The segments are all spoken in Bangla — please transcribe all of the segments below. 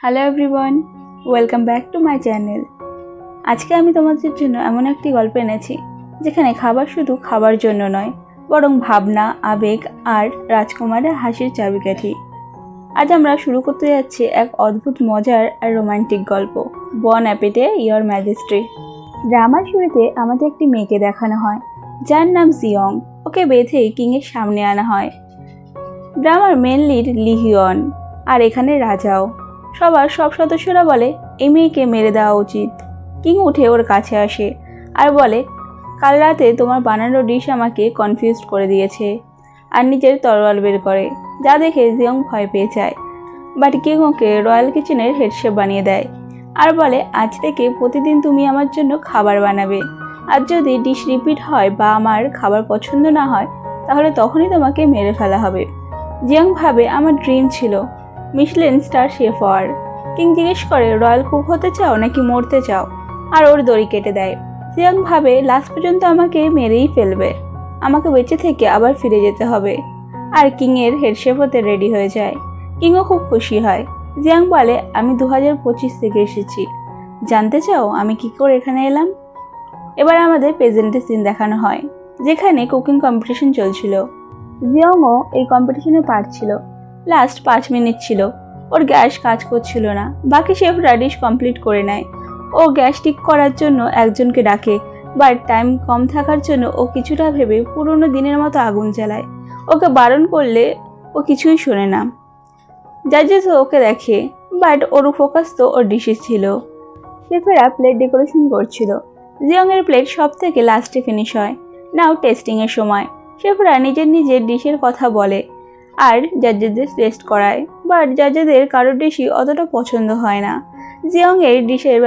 Hello everyone, welcome back to my channel. আজকে আমি তোমাদের জন্য এমন একটি গল্প এনেছি যেখানে খাবার শুধু খাবার জন্য নয়, বরং ভাবনা, আবেগ আর রাজকুমারের হাসির চাবিকাঠি। আজ আমরা শুরু করতে যাচ্ছি এক অদ্ভুত মজার আর রোমান্টিক গল্প, বন অ্যাপেটে ইয়োর ম্যাজেস্ট্রি। ড্রামার শুরুতে আমাদের একটি মেয়েকে দেখানো হয় যার নাম জিয়ং। ওকে বেঁধে কিংয়ের সামনে আনা হয়। ড্রামার মেন লিড লিহিয়ন, আর এখানে রাজাও। সবার সব সদস্যরা বলে এই মেয়েকে মেরে দেওয়া উচিত। কিং উঠে ওর কাছে আসে আর বলে, কাল রাতে তোমার বানানো ডিশ আমাকে কনফিউজ করে দিয়েছে, আর নিজের তরোয়াল বের করে, যা দেখে জিয়ং ভয় পেয়ে যায়। বাট কিং ওকে রয়্যাল কিচেনের হেড শেফ বানিয়ে দেয় আর বলে, আজ থেকে প্রতিদিন তুমি আমার জন্য খাবার বানাবে, আর যদি ডিশ রিপিট হয় বা আমার খাবার পছন্দ না হয় তাহলে তখনই তোমাকে মেরে ফেলা হবে। জিয়ং ভাবে, আমার ড্রিম ছিল মিশলেন স্টার শেফ হওয়ার। কিং জিজ্ঞেস করে, রয়্যাল কুক হতে চাও নাকি মরতে চাও, আর ওর দড়ি কেটে দেয়। জিয়ং ভাবে, লাস্ট পর্যন্ত আমাকে মেরেই ফেলবে, আমাকে বেঁচে থেকে আবার ফিরে যেতে হবে। আর কিংয়ের হেড শেফ হতে রেডি হয়ে যায়। কিংও খুব খুশি হয়। জিয়ং বলে, আমি 2025 থেকে এসেছি, জানতে চাও আমি কি করে এখানে এলাম? এবার আমাদের প্রেজেন্টের সিন দেখানো হয়, যেখানে কুকিং কম্পিটিশন চলছিল। জিয়ংও এই কম্পিটিশনে পার্ট ছিল। লাস্ট 5 মিনিট ছিল, ওর গ্যাস কাজ করছিল না। বাকি শেফরা ডিশ কমপ্লিট করে নেয়। ও গ্যাস ঠিক করার জন্য একজনকে ডাকে, বাট টাইম কম থাকার জন্য ও কিছুটা ভেবে পুরোনো দিনের মতো আগুন জ্বালায়। ওকে বারণ করলে ও কিছুই শোনে না। জাজেস ওকে দেখে, বাট ওর ফোকাস তো ওর ডিশে ছিল। শেফেরা প্লেট ডেকোরেশন করছিল। জিয়ংয়ের প্লেট সব থেকে লাস্টে ফিনিশ হয়। নাও টেস্টিংয়ের সময়। শেফরা নিজের ডিশের কথা বলে আর জাজেদের টেস্ট করায়, বাট জাজেদের কারোর ডিশই অতটা পছন্দ হয় না। জিয়ং ডিশের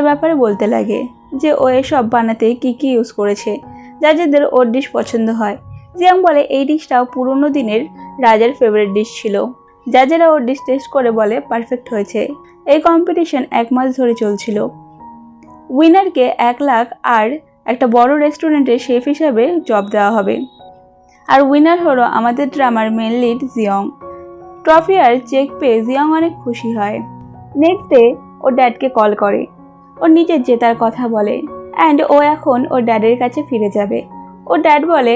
ব্যাপারে বলতে লাগে যে ও এসব বানাতে কি ইউজ করেছে। জাজেদের ওর ডিশ পছন্দ হয়। জিয়ং বলে, এই ডিশটাও পুরোনো দিনের রাজার ফেভারিট ডিশ ছিল। জাজেরা ওর ডিশ টেস্ট করে বলে পারফেক্ট হয়েছে। এই কম্পিটিশন 1 মাস ধরে চলছিল। উইনারকে 1 লাখ আর একটা বড় রেস্টুরেন্টের শেফ হিসাবে জব দেওয়া হবে। আর উইনার হলো আমাদের ড্রামার মেন লিড জিয়ং। ট্রফি আর চেক পেয়ে জিয়ং অনেক খুশি হয়। নেক্সট ডে ওর ড্যাডকে কল করে, ওর নিজের জেতার কথা বলে, অ্যান্ড ও এখন ওর ড্যাডের কাছে ফিরে যাবে। ওর ড্যাড বলে,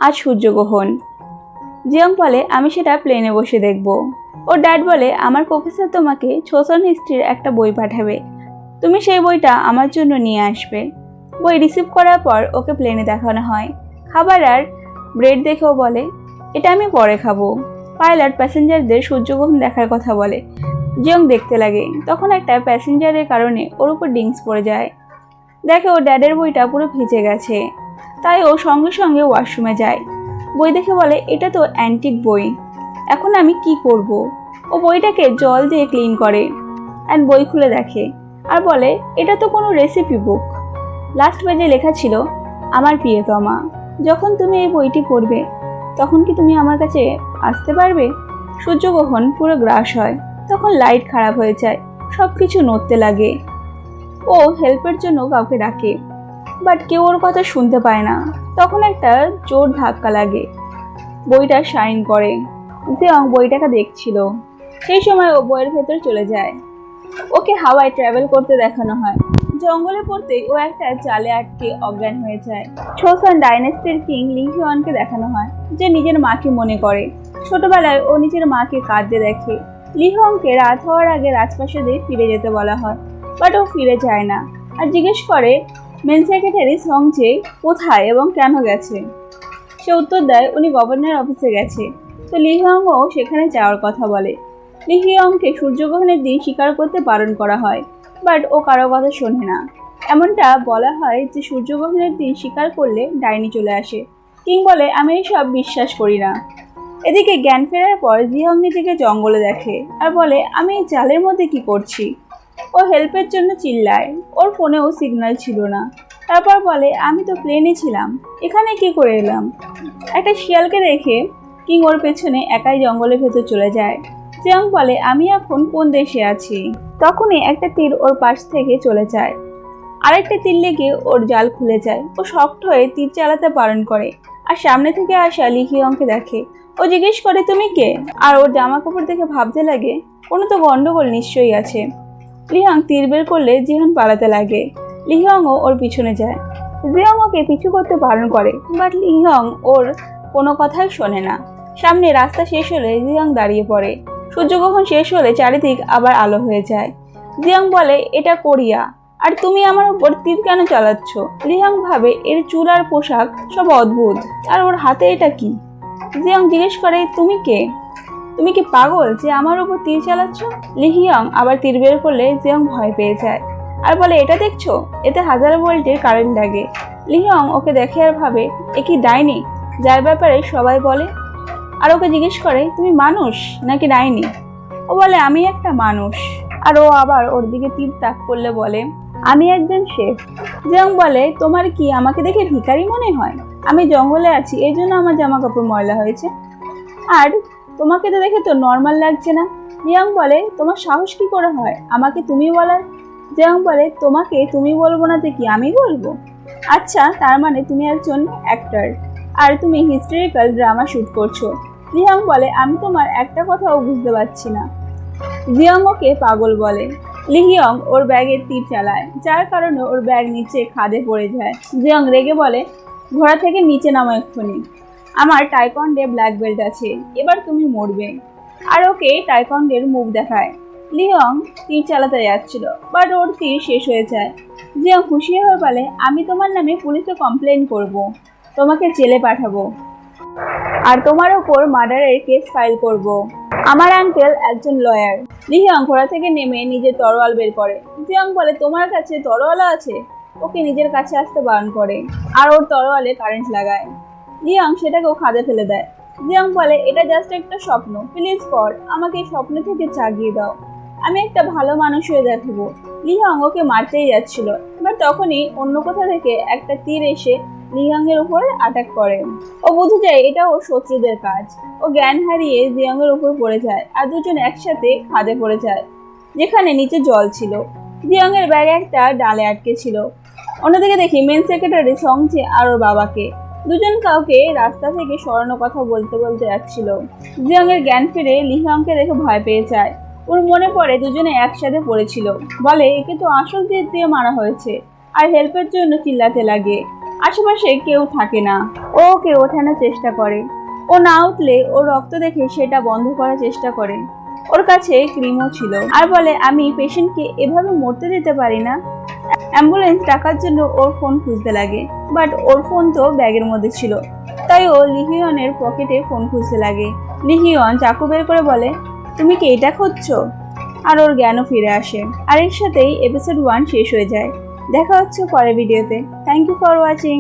আজ সূর্যগ্রহণ। জিয়ং বলে, আমি সেটা প্লেনে বসে দেখব। ওর ড্যাড বলে, আমার প্রফেসর তোমাকে সোশ্যাল হিস্ট্রির একটা বই পাঠাবে, তুমি সেই বইটা আমার জন্য নিয়ে আসবে। বই রিসিভ করার পর ওকে প্লেনে দেখানো হয় খাবার আর ব্রেড দেখেও বলে, এটা আমি পরে খাবো। পাইলট প্যাসেঞ্জারদের সূর্যগ্রহণ দেখার কথা বলে। জিয়ং দেখতে লাগে। তখন একটা প্যাসেঞ্জারের কারণে ওর উপর ডিংস পড়ে যায়। দেখে ওর ড্যাডের বইটা পুরো ভিজে গেছে, তাই ও সঙ্গে সঙ্গে ওয়াশরুমে যায়। বই দেখে বলে, এটা তো অ্যান্টিক বই, এখন আমি কি করব? ও বইটাকে জল দিয়ে ক্লিন করে অ্যান্ড বই খুলে দেখে আর বলে, এটা তো কোনো রেসিপি বুক। লাস্ট পেজে লেখা ছিল, আমার প্রিয়তমা, যখন তুমি এই বইটি পড়বে তখন কি তুমি আমার কাছে আসতে পারবে? সূর্যগ্রহণ পুরো গ্রাস হয়। তখন লাইট খারাপ হয়ে যায়, সব কিছু নড়তে লাগে। ও হেল্পের জন্য কাউকে ডাকে, বাট কেউ ওর কথা শুনতে পায় না। তখন একটা জোর ধাক্কা লাগে, বইটা শাইন করে। জিয়ং বইটাকে দেখছিল। সেই সময় ও বইয়ের ভেতর চলে যায়। ওকে হাওয়ায় ট্রাভেল করতে দেখানো হয়। জঙ্গলে পড়তেই ও একটা জালে আটকে অজ্ঞান হয়ে যায়। ছোসন ডাইনেস্টির কিং লিহিয়নকে দেখানো হয়, যে নিজের মাকে মনে করে। ছোটবেলায় ও নিজের মাকে কাঁদতে দেখে। লিহিয়নকে রাত হওয়ার আগে রাজপ্রাসাদে ফিরে যেতে বলা হয়, বাট ও ফিরে যায় না আর জিজ্ঞেস করে মেন সেক্রেটারি সংজে কোথায় এবং কেন গেছে। সে উত্তর দেয়, উনি গভর্নর অফিসে গেছে। তো লিহিয়ংও সেখানে যাওয়ার কথা বলে। লিহিয়ংকে সূর্যগ্রহণের দিন শিকার করতে বারণ করা হয়, বাট ও কারো কথা শোনে না। এমনটা বলা হয় যে সূর্যগ্রহণের দিন শিকার করলে ডাইনি চলে আসে। কিং বলে, আমি এইসব বিশ্বাস করি না। এদিকে জ্ঞান ফেরার পর জিয়ং নিজেকে জঙ্গলে দেখে আর বলে, আমি এই জালের মধ্যে কি করছি? ও হেল্পের জন্য চিল্লায়। ওর ফোনেও সিগন্যাল ছিল না। তারপর বলে, আমি তো প্লেনে ছিলাম, এখানে কি করে এলাম? একটা শিয়ালকে রেখে কিং ওর পেছনে একাই জঙ্গলের ভেতর চলে যায়। জিয়ং বলে, আমি এখন কোন দেশে আছি? তখনই একটা তীর ওর পাশ থেকে চলে যায়। আরেকটা তীর লেগে ওর জাল খুলে যায়। ও শক্ত হয়ে তীর চালাতে বারণ করে আর সামনে থেকে আসা লিহিয়ংকে দেখে। ও জিজ্ঞেস করে তুমি কে, আর ওর জামা কাপড় দেখে ভাবতে লাগে কোনো তো গন্ডগোল নিশ্চয়ই আছে। লিহং তীর বের করলে জিহন পালাতে লাগে। লিহংও ওর পিছনে যায়। জিয়ং ওকে পিছু করতে বারণ করে, বাট লিহং ওর কোনো কথাই শোনে না। সামনে রাস্তা শেষ হলে জিয়ং দাঁড়িয়ে পড়ে। সূর্যগ্রহণ শেষ হলে চারিদিক আবার আলো হয়ে যায়। জিয়ং বলে, এটা কোরিয়া, আর তুমি আমার উপর তীর কেন চালাচ্ছ? লিহং ভাবে এর চুল আর পোশাক সব অদ্ভুত, আর ওর হাতে এটা কি? জিয়ং জিজ্ঞেস করে, তুমি কে? তুমি কি পাগল যে আমার উপর তীর চালাচ্ছ? লিহিয়ং আবার তীর বের করলে জিয়ং ভয় পেয়ে যায় আর বলে, এটা দেখছো, এতে 1000 ভোল্টের কারেন্ট লাগে। লিহিয়ং ওকে দেখে আর ভাবে এ কি ডাইনি যার ব্যাপারে সবাই বলে, আর ওকে জিজ্ঞেস করে, তুমি মানুষ নাকি ডাইনি? ও বলে, আমি একটা মানুষ। আর ও আবার ওর দিকে তীর তাক করলে বলে, আমি একজন শেফ। জিয়ং বলে, তোমার কি আমাকে দেখে ভিখারি মনে হয়? আমি জঙ্গলে আছি, এই জন্য আমার জামা কাপড় ময়লা হয়েছে, আর তোমাকে তো দেখে তো নর্মাল লাগছে না। জিয়ং বলে, তোমার সাহস কি করে হয় আমাকে তুমি বলার? জিয়ং বলে, তোমাকে তুমি বলবো না তো কি আমি বলবো? আচ্ছা, তার মানে তুমি একজন অ্যাক্টর আর তুমি হিস্টোরিক্যাল ড্রামা শুট করছো। জিয়ং বলে, আমি তোমার একটা কথাও বুঝতে পারছি না। জিয়ং ওকে পাগল বলে। লিহিয়ং ওর ব্যাগে তীর চালায়, যার কারণে ওর ব্যাগ নিচে খাদে পড়ে যায়। জিয়ং রেগে বলে, ঘোড়া থেকে নিচে নামো এক্ষুনি, আমার টাইকন্ডে ব্ল্যাক বেল্ট আছে, এবার তুমি মরবে। আর ওকে টাইকন্ডের মুভ দেখায়। লিহং তীর চালাতে যাচ্ছিল, বাট ওর তীর শেষ হয়ে যায়। জিয়ং খুশি হয়ে বলে, আমি তোমার নামে পুলিশে কমপ্লেন করব, তোমাকে জেলে পাঠাবো, আর তোমার ওপর মার্ডারের কেস ফাইল করব। আমার আঙ্কেল একজন লয়ার। লিহং ঘোড়া থেকে নেমে নিজের তরোয়াল বের করে। জিয়ং বলে, তোমার কাছে তরোয়ালও আছে? ওকে নিজের কাছে আসতে বারণ করে আর ওর তরোয়ালে কারেন্ট লাগায়। লিহং সেটাকেও খাদে ফেলে দেয়। জিয়ং বলে, এটা জাস্ট একটা স্বপ্ন, প্লিজ গড আমাকে এই স্বপ্ন থেকে জাগিয়ে দাও, আমি একটা ভালো মানুষ হয়ে দেখাবো। লিহং ওকে মারতেই যাচ্ছিল, বাট তখনই অন্য কোথা থেকে একটা তীর এসে লিহং এর উপর অ্যাটাক করে। ও বুঝে যায় এটা ওর শত্রুদের কাজ। ও জ্ঞান হারিয়ে জিয়ং এর উপর পড়ে যায় আর দুজন একসাথে খাদে পড়ে যায়, যেখানে নিচে জল ছিল। জিয়ং এর ব্যাগে একটা ডালে আটকে ছিল। অন্যদিকে দেখি মেন সেক্রেটারি সংচে আর ওর বাবাকে, দুজন কাউকে রাস্তা থেকে সরানোর কথা বলতে বলতে যাচ্ছিল। জিয়ং এর জ্ঞান ফিরে লিহংকে দেখে ভয় পেয়ে যায়। ওর মনে পড়ে দুজনে একসাথে পড়েছিল, বলে একে তো আসল তীর দিয়ে মারা হয়েছে, আর হেল্পের জন্য চিল্লাতে লাগে। আশেপাশে কেউ থাকে না। ও ওকে ওঠানোর চেষ্টা করে, ও না উঠলে ওর রক্ত দেখে সেটা বন্ধ করার চেষ্টা করে। ওর কাছে ক্রিমও ছিল আর বলে, আমি পেশেন্টকে এভাবে মরতে দিতে পারি না। অ্যাম্বুলেন্স ডাকার জন্য ওর ফোন খুঁজতে লাগে, বাট ওর ফোন তো ব্যাগের মধ্যে ছিল, তাই ও লিহিয়নের পকেটে ফোন খুঁজতে লাগে। লিহিয়ন চাকু বের করে বলে, তুমি কি এটা খুঁজছো? আর ওর জ্ঞানও ফিরে আসে। আর এর সাথেই এপিসোড 1 শেষ হয়ে যায়। দেখা হচ্ছে পরের ভিডিওতে। Thank you for watching.